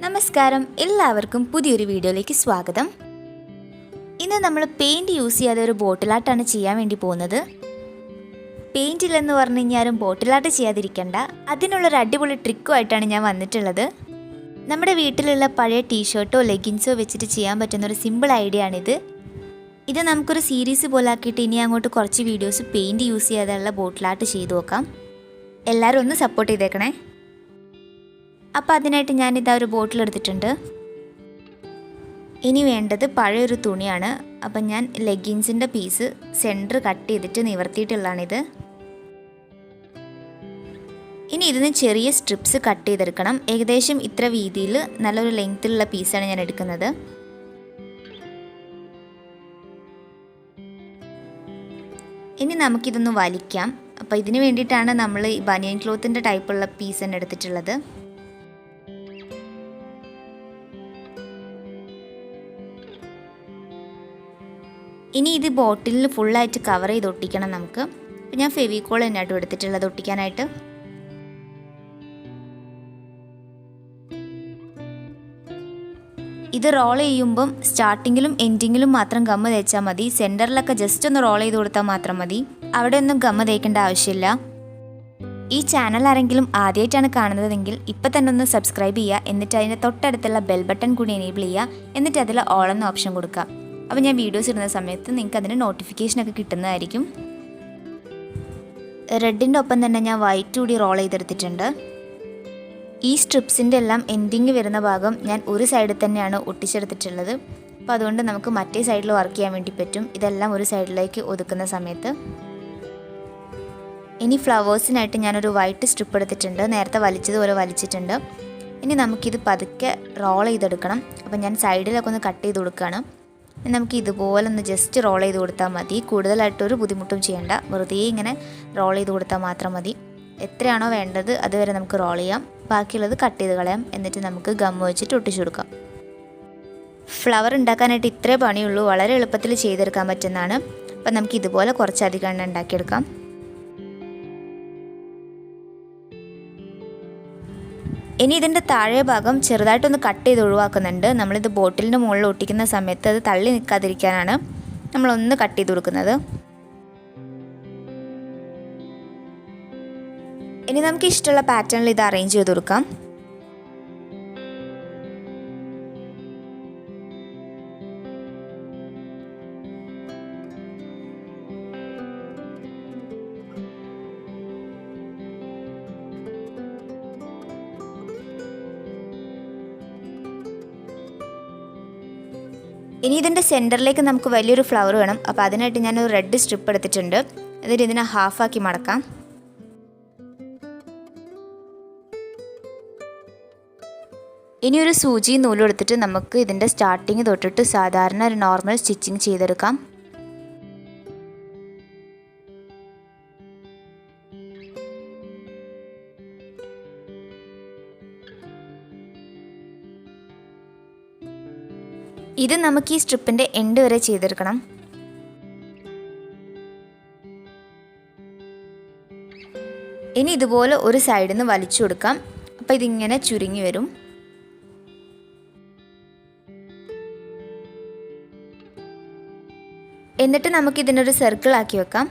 നമസ്കാരം, എല്ലാവർക്കും പുതിയൊരു വീഡിയോയിലേക്ക് സ്വാഗതം. ഇന്ന് നമ്മൾ പെയിൻറ് യൂസ് ചെയ്യാതെ ഒരു ബോട്ടിൽ ആർട്ടാണ് ചെയ്യാൻ വേണ്ടി പോകുന്നത്. പെയിൻറ് ഇല്ലെന്ന് പറഞ്ഞു കഴിഞ്ഞാലും ബോട്ടിൽ ആർട്ട് ചെയ്യാതിരിക്കണ്ട, അതിനുള്ളൊരു അടിപൊളി ട്രിക്കുമായിട്ടാണ് ഞാൻ വന്നിട്ടുള്ളത്. നമ്മുടെ വീട്ടിലുള്ള പഴയ ടീഷർട്ടോ ലെഗിൻസോ വെച്ചിട്ട് ചെയ്യാൻ പറ്റുന്നൊരു സിമ്പിൾ ഐഡിയ ആണിത്. ഇത് നമുക്കൊരു സീരീസ് പോലെ ആക്കിയിട്ട് ഇനി അങ്ങോട്ട് കുറച്ച് വീഡിയോസ് പെയിൻറ് യൂസ് ചെയ്യാതെയുള്ള ബോട്ടിൽ ആർട്ട് ചെയ്തു നോക്കാം. എല്ലാവരും ഒന്ന് സപ്പോർട്ട് ചെയ്തേക്കണേ. അപ്പോൾ അതിനായിട്ട് ഞാനിതാ ഒരു ബോട്ടിൽ എടുത്തിട്ടുണ്ട്. ഇനി വേണ്ടത് പഴയൊരു തുണിയാണ്. അപ്പം ഞാൻ ലെഗിൻസിൻ്റെ പീസ് സെൻറ്റർ കട്ട് ചെയ്തിട്ട് നിവർത്തിയിട്ടുള്ളതാണിത്. ഇനി ഇതിന് ചെറിയ സ്ട്രിപ്സ് കട്ട് ചെയ്തെടുക്കണം. ഏകദേശം ഇത്ര വീതിയിൽ നല്ലൊരു ലെങ്ത്തിലുള്ള പീസാണ് ഞാൻ എടുക്കുന്നത്. ഇനി നമുക്കിതൊന്ന് വലിക്കാം. അപ്പോൾ ഇതിന് വേണ്ടിയിട്ടാണ് നമ്മൾ ഈ ബനിയൻ ക്ലോത്തിൻ്റെ ടൈപ്പുള്ള പീസ് തന്നെ എടുത്തിട്ടുള്ളത്. ഇനി ഇത് ബോട്ടിലിൽ ഫുള്ളായിട്ട് കവർ ചെയ്ത് ഒട്ടിക്കണം നമുക്ക്. അപ്പോൾ ഞാൻ ഫെവിക്കോൾ തന്നെയായിട്ട് എടുത്തിട്ടുള്ളത് ഒട്ടിക്കാനായിട്ട്. ഇത് റോൾ ചെയ്യുമ്പം സ്റ്റാർട്ടിങ്ങിലും എൻഡിങ്ങിലും മാത്രം ഗമ്മ തേച്ചാൽ മതി. സെൻറ്ററിലൊക്കെ ജസ്റ്റ് ഒന്ന് റോൾ ചെയ്ത് കൊടുത്താൽ മാത്രം മതി. അവിടെ ഒന്നും ഗമ്മ തേക്കേണ്ട ആവശ്യമില്ല. ഈ ചാനൽ ആരെങ്കിലും ആദ്യമായിട്ടാണ് കാണുന്നതെങ്കിൽ ഇപ്പം തന്നെ ഒന്ന് സബ്സ്ക്രൈബ് ചെയ്യുക. എന്നിട്ട് അതിൻ്റെ തൊട്ടടുത്തുള്ള ബെൽ ബട്ടൺ കൂടി എനേബിൾ ചെയ്യുക. എന്നിട്ട് അതിൽ ഓൾ എന്ന ഓപ്ഷൻ കൊടുക്കുക. അപ്പോൾ ഞാൻ വീഡിയോസ് ഇടുന്ന സമയത്ത് നിങ്ങൾക്ക് അതിന് നോട്ടിഫിക്കേഷനൊക്കെ കിട്ടുന്നതായിരിക്കും. റെഡിൻ്റെ ഒപ്പം തന്നെ ഞാൻ വൈറ്റ് കൂടി റോൾ ചെയ്തെടുത്തിട്ടുണ്ട്. ഈ സ്ട്രിപ്സിൻ്റെ എല്ലാം എൻഡിങ് വരുന്ന ഭാഗം ഞാൻ ഒരു സൈഡിൽ തന്നെയാണ് ഒട്ടിച്ചെടുത്തിട്ടുള്ളത്. അപ്പോൾ അതുകൊണ്ട് നമുക്ക് മറ്റേ സൈഡിൽ വർക്ക് ചെയ്യാൻ വേണ്ടി പറ്റും. ഇതെല്ലാം ഒരു സൈഡിലേക്ക് ഒതുക്കുന്ന സമയത്ത്. ഇനി ഫ്ലവേഴ്സിനായിട്ട് ഞാനൊരു വൈറ്റ് സ്ട്രിപ്പ് എടുത്തിട്ടുണ്ട്. നേരത്തെ വലിച്ചതുപോലെ വലിച്ചിട്ടുണ്ട്. ഇനി നമുക്കിത് പതുക്കെ റോൾ ചെയ്തെടുക്കണം. അപ്പോൾ ഞാൻ സൈഡിലൊക്കെ ഒന്ന് കട്ട് ചെയ്ത് കൊടുക്കുകയാണ്. നമുക്ക് ഇതുപോലെ ഒന്ന് ജസ്റ്റ് റോൾ ചെയ്ത് കൊടുത്താൽ മതി. കൂടുതലായിട്ടൊരു ബുദ്ധിമുട്ടും ചെയ്യേണ്ട. വെറുതെ ഇങ്ങനെ റോൾ ചെയ്ത് കൊടുത്താൽ മാത്രം മതി. എത്രയാണോ വേണ്ടത് അതുവരെ നമുക്ക് റോൾ ചെയ്യാം. ബാക്കിയുള്ളത് കട്ട് ചെയ്ത് കളയാം. എന്നിട്ട് നമുക്ക് ഗം വെച്ചിട്ട് ഒട്ടിച്ചു കൊടുക്കാം. ഫ്ലവർ ഉണ്ടാക്കാനായിട്ട് ഇത്രേ പണിയുള്ളൂ. വളരെ എളുപ്പത്തിൽ ചെയ്തെടുക്കാൻ പറ്റുന്നതാണ്. അപ്പം നമുക്ക് ഇതുപോലെ കുറച്ചധികം എണ്ണ ഉണ്ടാക്കിയെടുക്കാം. ഇനി ഇതിൻ്റെ താഴെ ഭാഗം ചെറുതായിട്ടൊന്ന് കട്ട് ചെയ്ത് ഒഴിവാക്കുന്നുണ്ട്. നമ്മളിത് ബോട്ടിലിൻ്റെ മുകളിൽ ഒട്ടിക്കുന്ന സമയത്ത് അത് തള്ളി നിൽക്കാതിരിക്കാനാണ് നമ്മളൊന്ന് കട്ട് ചെയ്ത് കൊടുക്കുന്നത്. ഇനി നമുക്ക് ഇഷ്ടമുള്ള പാറ്റേണിൽ ഇത് അറേഞ്ച് ചെയ്ത് കൊടുക്കാം. ഇനി ഇതിൻ്റെ സെൻറ്ററിലേക്ക് നമുക്ക് വലിയൊരു ഫ്ലവർ വേണം. അപ്പോൾ അതിനായിട്ട് ഞാനൊരു റെഡ് സ്ട്രിപ്പ് എടുത്തിട്ടുണ്ട്. എന്നിട്ട് ഇതിനെ ഹാഫാക്കി മടക്കാം. ഇനി ഒരു സൂചി നൂലും എടുത്തിട്ട് നമുക്ക് ഇതിൻ്റെ സ്റ്റാർട്ടിങ് തൊട്ടിട്ട് സാധാരണ ഒരു നോർമൽ സ്റ്റിച്ചിങ് ചെയ്തെടുക്കാം. ഇത് നമുക്ക് ഈ സ്ട്രിപ്പിൻ്റെ എൻഡ് വരെ ചെയ്തെടുക്കണം. ഇനി ഇതുപോലെ ഒരു സൈഡിൽ നിന്ന് വലിച്ചു കൊടുക്കാം. അപ്പോൾ ഇതിങ്ങനെ ചുരുങ്ങി വരും. എന്നിട്ട് നമുക്കിതിനൊരു സർക്കിൾ ആക്കി വെക്കാം.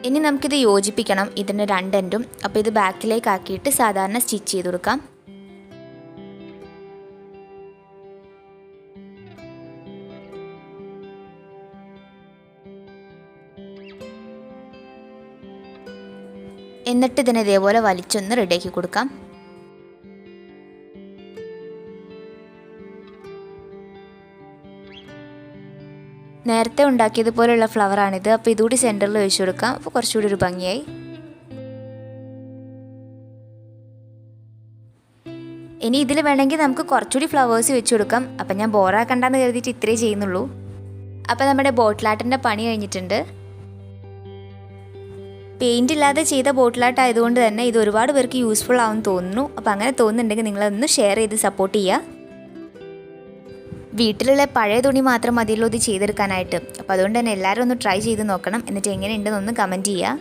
ഇനി നമുക്കിത് യോജിപ്പിക്കണം, ഇതിൻ്റെ രണ്ടെൻഡും. അപ്പോൾ ഇത് ബാക്കിലേക്ക് ആക്കിയിട്ട് സാധാരണ സ്റ്റിച്ച് ചെയ്ത് കൊടുക്കാം. എന്നിട്ട് ഇതിനെ ഇതേപോലെ വലിച്ചൊന്ന് റെഡിയാക്കി കൊടുക്കാം. നേരത്തെ ഉണ്ടാക്കിയതുപോലെയുള്ള ഫ്ലവറാണിത്. അപ്പോൾ ഇതുകൂടി സെൻറ്ററിൽ വെച്ച് കൊടുക്കാം. അപ്പോൾ കുറച്ചുകൂടി ഒരു ഭംഗിയായി. ഇനി ഇതിൽ വേണമെങ്കിൽ നമുക്ക് കുറച്ചുകൂടി ഫ്ലവേഴ്സ് വെച്ച് കൊടുക്കാം. അപ്പം ഞാൻ ബോറാക്കണ്ടെന്ന് കരുതിയിട്ട് ഇത്രേ ചെയ്യുന്നുള്ളൂ. അപ്പോൾ നമ്മുടെ ബോട്ടിൽ ആർട്ടിൻ്റെ പണി കഴിഞ്ഞിട്ടുണ്ട്. പെയിൻ്റ് ഇല്ലാതെ ചെയ്ത ബോട്ടിൽ ആർട്ട് ആയതുകൊണ്ട് തന്നെ ഇത് ഒരുപാട് പേർക്ക് യൂസ്ഫുൾ ആവും തോന്നുന്നു. അപ്പോൾ അങ്ങനെ തോന്നുന്നുണ്ടെങ്കിൽ നിങ്ങളൊന്ന് ഷെയർ ചെയ്ത് സപ്പോർട്ട് ചെയ്യുക. വീട്ടിലുള്ള പഴയ തുണി മാത്രം മതിയല്ലോ ഇത് ചെയ്തെടുക്കാനായിട്ട്. അപ്പോൾ അതുകൊണ്ട് തന്നെ എല്ലാവരും ഒന്ന് ട്രൈ ചെയ്ത് നോക്കണം. എന്നിട്ട് എങ്ങനെയുണ്ടെന്നൊന്ന് കമൻറ്റ് ചെയ്യുക.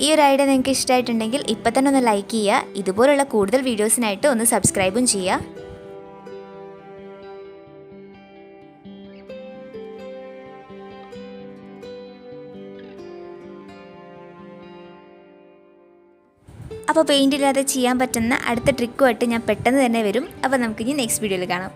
ഈ ഒരു ഐഡിയ നിങ്ങൾക്ക് ഇഷ്ടമായിട്ടുണ്ടെങ്കിൽ ഇപ്പം തന്നെ ഒന്ന് ലൈക്ക് ചെയ്യുക. ഇതുപോലുള്ള കൂടുതൽ വീഡിയോസിനായിട്ട് ഒന്ന് സബ്സ്ക്രൈബും ചെയ്യുക. അപ്പോൾ പെയിൻ്റ് ഇല്ലാതെ ചെയ്യാൻ പറ്റുന്ന അടുത്ത ട്രിക്കുമായിട്ട് ഞാൻ പെട്ടെന്ന് തന്നെ വരും. അപ്പോൾ നമുക്കിനി നെക്സ്റ്റ് വീഡിയോയിൽ കാണാം.